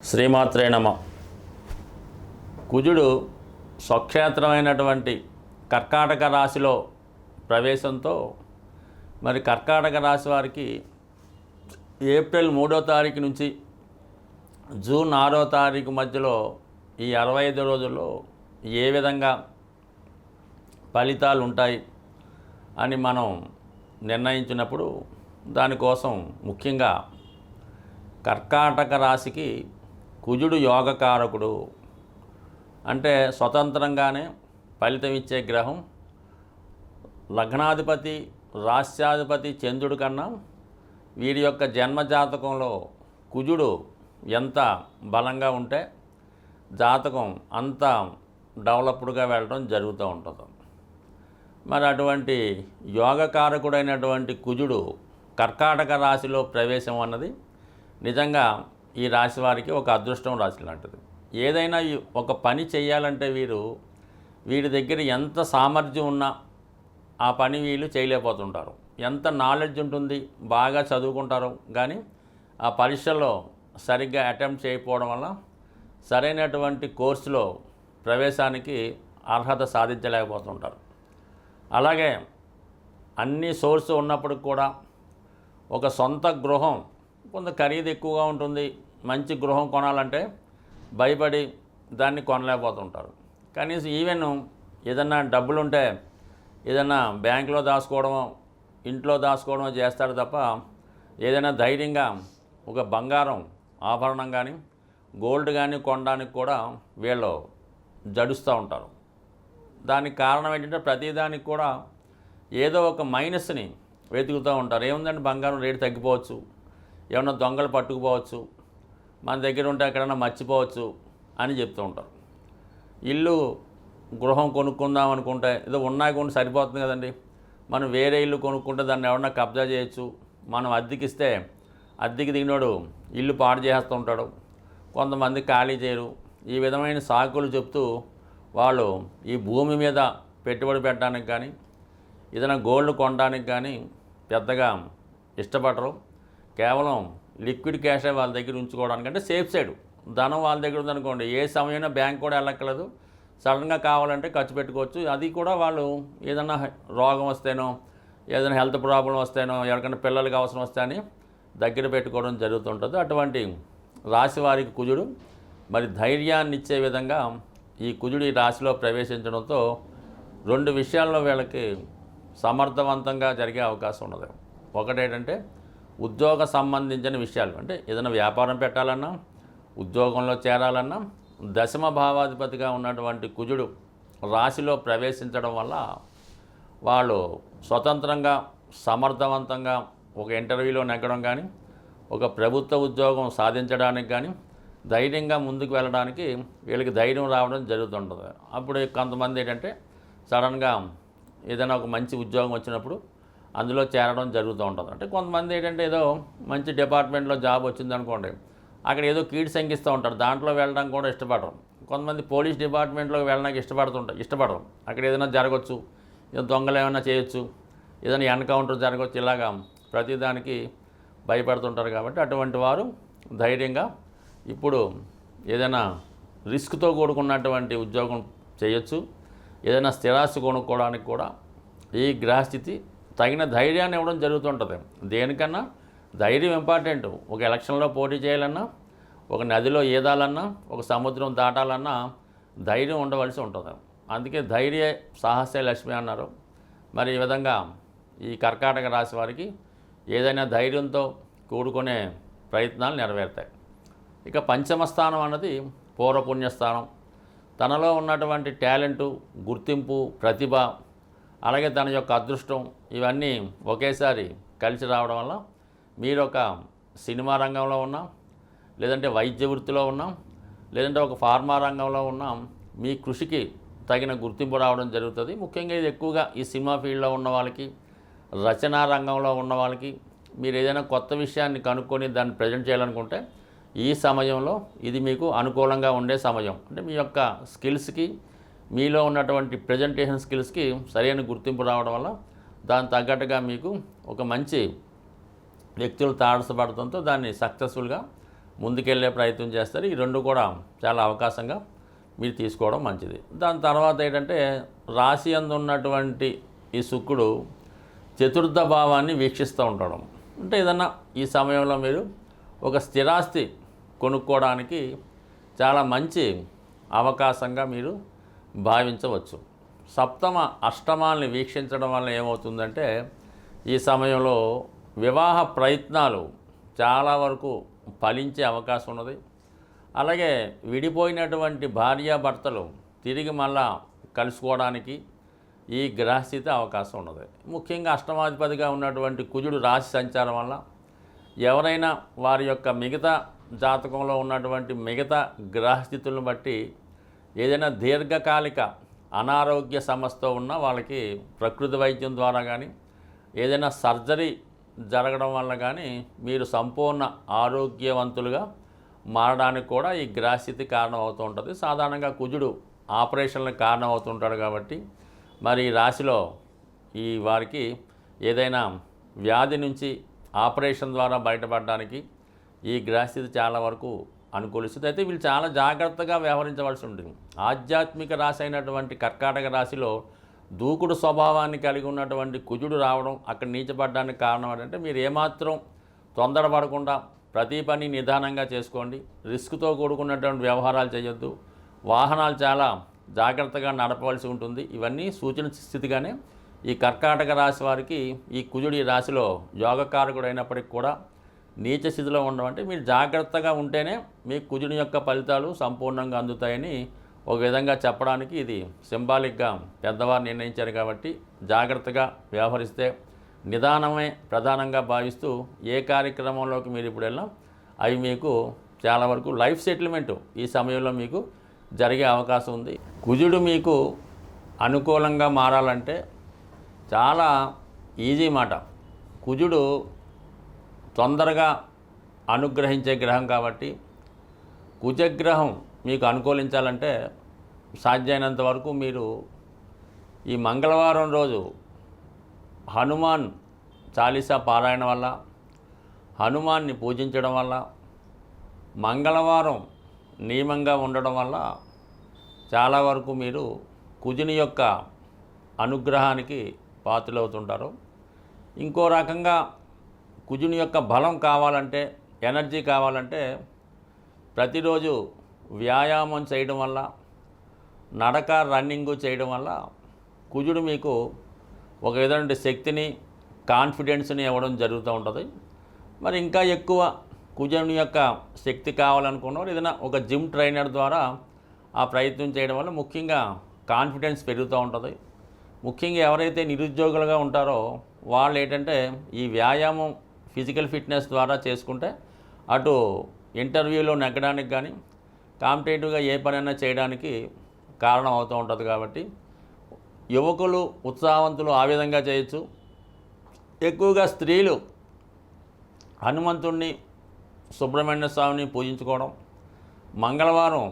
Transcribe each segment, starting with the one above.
శ్రీమాత్రే నమ. కుజుడు స్వక్షేత్రమైనటువంటి కర్కాటక రాశిలో ప్రవేశంతో మరి కర్కాటక రాశి వారికి ఏప్రిల్ 3వ తారీఖు నుంచి జూన్ 6వ తారీఖు మధ్యలో ఈ 65 రోజుల్లో ఏ విధంగా ఫలితాలు ఉంటాయి అని మనం నిర్ణయించినప్పుడు దానికోసం ముఖ్యంగా కర్కాటక రాశికి కుజుడు యోగకారకుడు, అంటే స్వతంత్రంగానే ఫలితం ఇచ్చే గ్రహం. లగ్నాధిపతి రాస్యాధిపతి చంద్రుడి కన్నా వీరి యొక్క జన్మజాతకంలో కుజుడు ఎంత బలంగా ఉంటే జాతకం అంత డెవలప్డ్గా వెళ్ళడం జరుగుతూ ఉంటుంది. మరి అటువంటి యోగకారకుడైనటువంటి కుజుడు కర్కాటక రాశిలో ప్రవేశం అన్నది నిజంగా ఈ రాశి వారికి ఒక అదృష్టం రాశి లాంటిది. ఏదైనా ఒక పని చేయాలంటే వీరి దగ్గర ఎంత సామర్థ్యం ఉన్నా ఆ పని వీళ్ళు చేయలేకపోతుంటారు. ఎంత నాలెడ్జ్ ఉంటుంది, బాగా చదువుకుంటారు, కానీ ఆ పరీక్షల్లో సరిగ్గా అటెంప్ట్ చేయకపోవడం వల్ల సరైనటువంటి కోర్సులో ప్రవేశానికి అర్హత సాధించలేకపోతుంటారు. అలాగే అన్ని సోర్సు ఉన్నప్పటికి కూడా ఒక సొంత గృహం కొంత ఖరీదు ఎక్కువగా ఉంటుంది. మంచి గృహం కొనాలంటే భయపడి దాన్ని కొనలేకపోతుంటారు. కనీసం ఈవెన్ ఏదన్నా డబ్బులుంటే ఏదన్నా బ్యాంకులో దాచుకోవడమో ఇంట్లో దాచుకోవడమో చేస్తారు తప్ప ఏదైనా ధైర్యంగా ఒక బంగారం ఆభరణం కానీ గోల్డ్ కానీ కొనడానికి కూడా వీళ్ళు జడుస్తూ ఉంటారు. దానికి కారణం ఏంటంటే ప్రతిదానికి కూడా ఏదో ఒక మైనస్ని వెతుకుతూ ఉంటారు. ఏముందంటే బంగారం రేటు తగ్గిపోవచ్చు, ఏమన్నా దొంగలు పట్టుకుపోవచ్చు, మన దగ్గర ఉంటే ఎక్కడన్నా మర్చిపోవచ్చు అని చెప్తూ ఉంటారు. ఇల్లు గృహం కొనుక్కుందాం అనుకుంటే ఏదో ఉన్నాయి కొన్ని సరిపోతుంది కదండి. మనం వేరే ఇల్లు కొనుక్కుంటే దాన్ని ఎవరన్నా కబ్జా చేయొచ్చు, మనం అద్దెకిస్తే అద్దెకి దిగినోడు ఇల్లు పాడు చేస్తూ ఉంటాడు, కొంతమంది ఖాళీ చేయరు. ఈ విధమైన సాకులు చెప్తూ వాళ్ళు ఈ భూమి మీద పెట్టుబడి పెట్టడానికి కానీ ఏదైనా గోల్డ్ కొనడానికి కానీ పెద్దగా ఇష్టపడరు. కేవలం లిక్విడ్ క్యాషే వాళ్ళ దగ్గర ఉంచుకోవడానికి, అంటే సేఫ్ సైడ్ ధనం వాళ్ళ దగ్గర ఉందనుకోండి, ఏ సమయంలో బ్యాంక్ కూడా వెళ్ళక్కర్లేదు, సడన్గా కావాలంటే ఖర్చు పెట్టుకోవచ్చు. అది కూడా వాళ్ళు ఏదైనా రోగం వస్తేనో ఏదైనా హెల్త్ ప్రాబ్లం వస్తేనో ఎవరికైనా పిల్లలకి అవసరం వస్తే అని దగ్గర పెట్టుకోవడం జరుగుతుంటుంది. అటువంటి రాశి వారికి కుజుడు మరి ధైర్యాన్ని ఇచ్చే విధంగా ఈ కుజుడు ఈ రాశిలో ప్రవేశించడంతో రెండు విషయాల్లో వీళ్ళకి సమర్థవంతంగా జరిగే అవకాశం ఉన్నది. ఒకటేంటంటే ఉద్యోగ సంబంధించిన విషయాలు, అంటే ఏదైనా వ్యాపారం పెట్టాలన్నా ఉద్యోగంలో చేరాలన్నా దశమ భావాధిపతిగా ఉన్నటువంటి కుజుడు రాశిలో ప్రవేశించడం వల్ల వాళ్ళు స్వతంత్రంగా సమర్థవంతంగా ఒక ఇంటర్వ్యూలో నెగ్గడం కానీ ఒక ప్రభుత్వ ఉద్యోగం సాధించడానికి కానీ ధైర్యంగా ముందుకు వెళ్ళడానికి వీళ్ళకి ధైర్యం రావడం జరుగుతుంటుంది. అప్పుడు కొంతమంది ఏంటంటే సడన్గా ఏదైనా ఒక మంచి ఉద్యోగం వచ్చినప్పుడు అందులో చేరడం జరుగుతూ ఉంటుంది. అంటే కొంతమంది ఏంటంటే ఏదో మంచి డిపార్ట్మెంట్లో జాబ్ వచ్చిందనుకోండి, అక్కడ ఏదో కీడు శంకిస్తూ ఉంటారు, దాంట్లో వెళ్ళడానికి కూడా ఇష్టపడరు. కొంతమంది పోలీస్ డిపార్ట్మెంట్లోకి వెళ్ళడానికి ఇష్టపడరు. అక్కడ ఏదైనా జరగవచ్చు, ఏదో దొంగలు ఏమైనా చేయొచ్చు, ఏదైనా ఎన్కౌంటర్ జరగవచ్చు, ఇలాగా ప్రతిదానికి భయపడుతుంటారు. కాబట్టి అటువంటి వారు ధైర్యంగా ఇప్పుడు ఏదైనా రిస్క్తో కూడుకున్నటువంటి ఉద్యోగం చేయొచ్చు. ఏదైనా స్థిరాస్తి కొనుక్కోవడానికి కూడా ఈ గ్రహస్థితి తగిన ధైర్యాన్ని ఇవ్వడం జరుగుతుంటుంది. దేనికన్నా ధైర్యం ఇంపార్టెంట్. ఒక ఎలక్షన్లో పోటీ చేయాలన్నా, ఒక నదిలో ఈదాలన్నా, ఒక సముద్రం దాటాలన్నా ధైర్యం ఉండవలసి ఉంటుంది. అందుకే ధైర్య సాహసే లక్ష్మి అన్నారు. మరి ఈ విధంగా ఈ కర్కాటక రాశి వారికి ఏదైనా ధైర్యంతో కూడుకునే ప్రయత్నాలు నెరవేరుతాయి. ఇక పంచమ స్థానం అన్నది పూర్వపుణ్యస్థానం. తనలో ఉన్నటువంటి టాలెంటు, గుర్తింపు, ప్రతిభ, అలాగే తన యొక్క అదృష్టం ఇవన్నీ ఒకేసారి కలిసి రావడం వల్ల మీరు ఒక సినిమా రంగంలో ఉన్నాం, లేదంటే వైద్య వృత్తిలో ఉన్నాం, లేదంటే ఒక ఫార్మా రంగంలో ఉన్నాం, మీ కృషికి తగిన గుర్తింపు రావడం జరుగుతుంది. ముఖ్యంగా ఇది ఎక్కువగా ఈ సినిమా ఫీల్డ్లో ఉన్న వాళ్ళకి, రచనా రంగంలో ఉన్న వాళ్ళకి మీరు ఏదైనా కొత్త విషయాన్ని కనుక్కొని దాన్ని ప్రజెంట్ చేయాలనుకుంటే ఈ సమయంలో ఇది మీకు అనుకూలంగా ఉండే సమయం. అంటే మీ యొక్క స్కిల్స్కి, మీలో ఉన్నటువంటి ప్రజెంటేషన్ స్కిల్స్కి సరైన గుర్తింపు రావడం వల్ల దాని తగ్గట్టుగా మీకు ఒక మంచి వ్యక్తులు తారసపడటంతో దాన్ని సక్సెస్ఫుల్గా ముందుకెళ్ళే ప్రయత్నం చేస్తారు. ఈ రెండు కూడా చాలా అవకాశంగా మీరు తీసుకోవడం మంచిది. దాని తర్వాత ఏంటంటే రాశి యందు ఉన్నటువంటి ఈ శుక్రుడు చతుర్థ భావాన్ని వీక్షిస్తూ ఉంటాడు. అంటే ఏదన్నా ఈ సమయంలో మీరు ఒక స్థిరాస్తి కొనుక్కోవడానికి చాలా మంచి అవకాశంగా మీరు భావించవచ్చు. సప్తమ అష్టమాల్ని వీక్షించడం వల్ల ఏమవుతుందంటే ఈ సమయంలో వివాహ ప్రయత్నాలు చాలా వరకు ఫలించే అవకాశం ఉన్నది. అలాగే విడిపోయినటువంటి భార్యాభర్తలు తిరిగి మళ్ళా కలుసుకోవడానికి ఈ గ్రహస్థితి అవకాశం ఉన్నది. ముఖ్యంగా అష్టమాధిపతిగా ఉన్నటువంటి కుజుడు రాశి సంచారం వల్ల ఎవరైనా వారి యొక్క మిగతా జాతకంలో ఉన్నటువంటి మిగతా గ్రహస్థితులను బట్టి ఏదైనా దీర్ఘకాలిక అనారోగ్య సమస్యతో ఉన్న వాళ్ళకి ప్రకృతి వైద్యం ద్వారా కానీ ఏదైనా సర్జరీ జరగడం వల్ల కానీ మీరు సంపూర్ణ ఆరోగ్యవంతులుగా మారడానికి కూడా ఈ గ్రహస్థితి కారణం అవుతూ ఉంటుంది. సాధారణంగా కుజుడు ఆపరేషన్లకు కారణం అవుతుంటాడు కాబట్టి మరి ఈ రాశిలో ఈ వారికి ఏదైనా వ్యాధి నుంచి ఆపరేషన్ ద్వారా బయటపడడానికి ఈ గ్రహస్థితి చాలా వరకు అనుకూలిస్తుంది. అయితే వీళ్ళు చాలా జాగ్రత్తగా వ్యవహరించవలసి ఉంటుంది. ఆధ్యాత్మిక రాశి అయినటువంటి కర్కాటక రాశిలో దూకుడు స్వభావాన్ని కలిగి ఉన్నటువంటి కుజుడు రావడం అక్కడ నీచపడడానికి కారణం ఏంటంటే మీరు ఏమాత్రం తొందరపడకుండా ప్రతి పని నిదానంగా చేసుకోండి. రిస్క్తో కూడుకున్నటువంటి వ్యవహారాలు చేయొద్దు. వాహనాలు చాలా జాగ్రత్తగా నడపవలసి ఉంటుంది. ఇవన్నీ సూచన స్థితిగానే ఈ కర్కాటక రాశి వారికి ఈ కుజుడు ఈ రాశిలో యోగకారకుడు అయినప్పటికీ కూడా నీచ స్థితిలో ఉండడం అంటే మీరు జాగ్రత్తగా ఉంటేనే మీ కుజుని యొక్క ఫలితాలు సంపూర్ణంగా అందుతాయని ఒక విధంగా చెప్పడానికి ఇది సింబాలిక్గా పెద్దవారు నిర్ణయించారు. కాబట్టి జాగ్రత్తగా వ్యవహరిస్తే నిదానమే ప్రధానంగా భావిస్తూ ఏ కార్యక్రమంలోకి మీరు ఇప్పుడు వెళ్ళినా అవి మీకు చాలా వరకు లైఫ్ సెటిల్మెంటు ఈ సమయంలో మీకు జరిగే అవకాశం ఉంది. కుజుడు మీకు అనుకూలంగా మారాలంటే చాలా ఈజీ మాట. కుజుడు తొందరగా అనుగ్రహించే గ్రహం కాబట్టి కుజగ్రహం మీకు అనుకూలించాలంటే సాధ్యమైనంత వరకు మీరు ఈ మంగళవారం రోజు హనుమాన్ చాలీసా పారాయణ వల్ల, హనుమాన్ని పూజించడం వల్ల, మంగళవారం నియమంగా ఉండడం వల్ల చాలా వరకు మీరు కుజుని యొక్క అనుగ్రహానికి పాత్రలవుతుంటారు. ఇంకో రకంగా కుజుని యొక్క బలం కావాలంటే, ఎనర్జీ కావాలంటే ప్రతిరోజు వ్యాయామం చేయడం వల్ల, నడక రన్నింగు చేయడం వల్ల కుజుడు మీకు ఒక విధమైన శక్తిని, కాన్ఫిడెన్స్ని ఇవ్వడం జరుగుతూ ఉంటుంది. మరి ఇంకా ఎక్కువ కుజుని యొక్క శక్తి కావాలనుకున్నవారు ఏదైనా ఒక జిమ్ ట్రైనర్ ద్వారా ఆ ప్రయత్నం చేయడం వల్ల ముఖ్యంగా కాన్ఫిడెన్స్ పెరుగుతూ ఉంటుంది. ముఖ్యంగా ఎవరైతే నిరుద్యోగులుగా ఉంటారో వాళ్ళు ఏంటంటే ఈ వ్యాయామం ఫిజికల్ ఫిట్నెస్ ద్వారా చేసుకుంటే అటు ఇంటర్వ్యూలో నెగ్గడానికి కానీ కాంపిటేటివ్గా ఏ పనైనా చేయడానికి కారణం అవుతూ ఉంటుంది. కాబట్టి యువకులు ఉత్సాహవంతులు ఆ విధంగా చేయొచ్చు. ఎక్కువగా స్త్రీలు హనుమంతుడిని, సుబ్రహ్మణ్య స్వామిని పూజించుకోవడం, మంగళవారం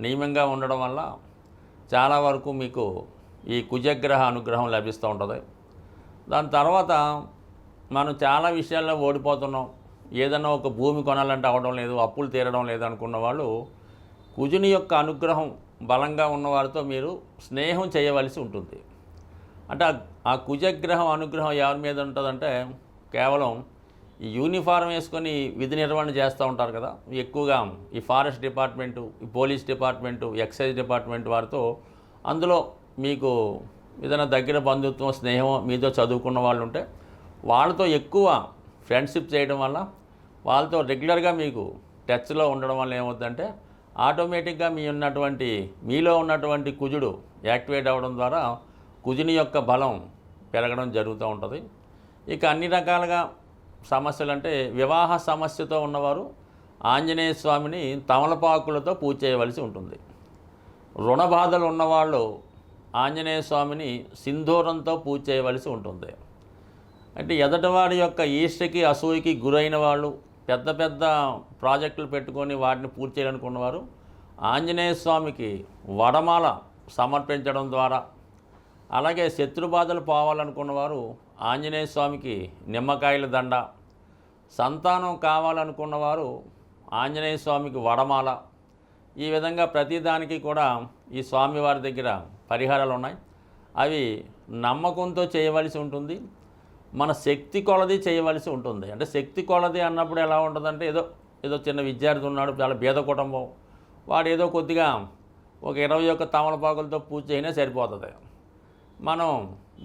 నియమంగా ఉండడం వల్ల చాలా వరకు మీకు ఈ కుజగ్రహ అనుగ్రహం లభిస్తూ ఉంటుంది. దాని తర్వాత మనం చాలా విషయాల్లో ఓడిపోతున్నాం. ఏదైనా ఒక భూమి కొనాలంటే అవ్వడం లేదు, అప్పులు తీరడం లేదు అనుకున్న వాళ్ళు కుజుని యొక్క అనుగ్రహం బలంగా ఉన్నవారితో మీరు స్నేహం చేయవలసి ఉంటుంది. అంటే ఆ కుజగ్రహం అనుగ్రహం ఎవరి మీద ఉంటుందంటే కేవలం ఈ యూనిఫారం వేసుకొని విధి నిర్వహణ చేస్తూ ఉంటారు కదా, ఎక్కువగా ఈ ఫారెస్ట్ డిపార్ట్మెంటు, ఈ పోలీస్ డిపార్ట్మెంటు, ఎక్సైజ్ డిపార్ట్మెంట్ వారితో అందులో మీకు ఏదైనా దగ్గర బంధుత్వం, స్నేహం మీతో చదువుకున్న వాళ్ళు ఉంటే వాళ్ళతో ఎక్కువ ఫ్రెండ్షిప్ చేయడం వల్ల, వాళ్ళతో రెగ్యులర్గా మీకు టచ్లో ఉండడం వల్ల ఏమవుతుందంటే ఆటోమేటిక్గా మీలో ఉన్నటువంటి కుజుడు యాక్టివేట్ అవ్వడం ద్వారా కుజుని యొక్క బలం పెరగడం జరుగుతూ ఉంటుంది. ఇక అన్ని రకాలుగా సమస్యలు అంటే వివాహ సమస్యతో ఉన్నవారు ఆంజనేయ స్వామిని తమలపాకులతో పూజ చేయవలసి ఉంటుంది. రుణ బాధలు ఉన్నవాళ్ళు ఆంజనేయ స్వామిని సింధూరంతో పూజ చేయవలసి ఉంటుంది. అంటే ఎదటివాడి యొక్క ఈర్ష్యకి, అసూయకి గురైన వాళ్ళు, పెద్ద పెద్ద ప్రాజెక్టులు పెట్టుకొని వాటిని పూర్తి చేయాలనుకున్నవారు ఆంజనేయ స్వామికి వడమాల సమర్పించడం ద్వారా, అలాగే శత్రుబాధలు పోవాలనుకున్నవారు ఆంజనేయ స్వామికి నిమ్మకాయల దండ, సంతానం కావాలనుకున్నవారు ఆంజనేయ స్వామికి వడమాల, ఈ విధంగా ప్రతిదానికి కూడా ఈ స్వామివారి దగ్గర పరిహారాలు ఉన్నాయి. అవి నమ్మకంతో చేయవలసి ఉంటుంది, మన శక్తి కొలది చేయవలసి ఉంటుంది. అంటే శక్తి కొలది అన్నప్పుడు ఎలా ఉంటుందంటే ఏదో చిన్న విద్యార్థి ఉన్నాడు, చాలా బీద కుటుంబం, వాడు ఏదో కొద్దిగా ఒక 21 తమలపాకులతో పూజ చేయనే సరిపోతుంది. మనం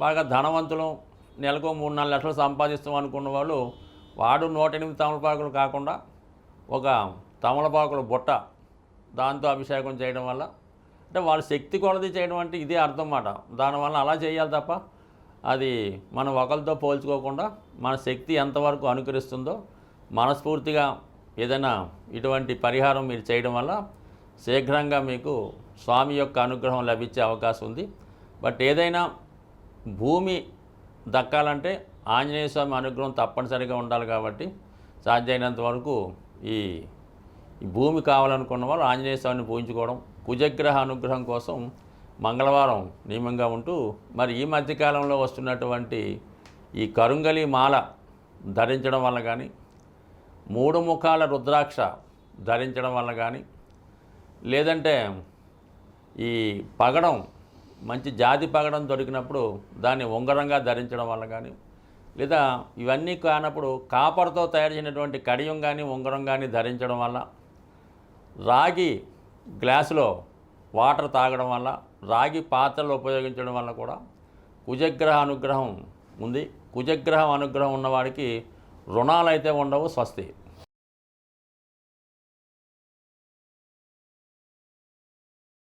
బాగా ధనవంతులం, నెలకు 3-4 లక్షలు సంపాదిస్తాం అనుకున్న వాళ్ళు వాడు 108 తమలపాకులు కాకుండా ఒక తమలపాకుల బుట్ట దాంతో అభిషేకం చేయడం వల్ల, అంటే వాళ్ళ శక్తి కొలది చేయడం అంటే ఇదే అర్థం మాట. దానివల్ల అలా చేయాలి తప్ప అది మనం ఒకరితో పోల్చుకోకుండా మన శక్తి ఎంతవరకు అనుకరిస్తుందో మనస్ఫూర్తిగా ఏదైనా ఇటువంటి పరిహారం మీరు చేయడం వల్ల శీఘ్రంగా మీకు స్వామి యొక్క అనుగ్రహం లభించే అవకాశం ఉంది. బట్ ఏదైనా భూమి దక్కాలంటే ఆంజనేయ స్వామి అనుగ్రహం తప్పనిసరిగా ఉండాలి. కాబట్టి సాధ్యమైనంత వరకు ఈ భూమి కావాలనుకున్న వాళ్ళు ఆంజనేయ స్వామిని పూజించుకోవడం, కుజగ్రహ అనుగ్రహం కోసం మంగళవారం నియమంగా ఉంటూ, మరి ఈ మధ్యకాలంలో వస్తున్నటువంటి ఈ కరుంగలి మాల ధరించడం వల్ల కానీ, 3 ముఖాల రుద్రాక్ష ధరించడం వల్ల కానీ, లేదంటే ఈ పగడం మంచి జాతి పగడం దొరికినప్పుడు దాన్ని ఉంగరంగా ధరించడం వల్ల కానీ, లేదా ఇవన్నీ కానప్పుడు కాపర్తో తయారు చేసినటువంటి కడియం కానీ ఉంగరం కానీ ధరించడం వల్ల, రాగి గ్లాసులో వాటర్ తాగడం వల్ల, రాగి పాత్రలు ఉపయోగించడం వల్ల కూడా కుజగ్రహ అనుగ్రహం ఉంది. కుజగ్రహం అనుగ్రహం ఉన్నవాడికి రుణాలు అయితే ఉండవు. స్వస్తి.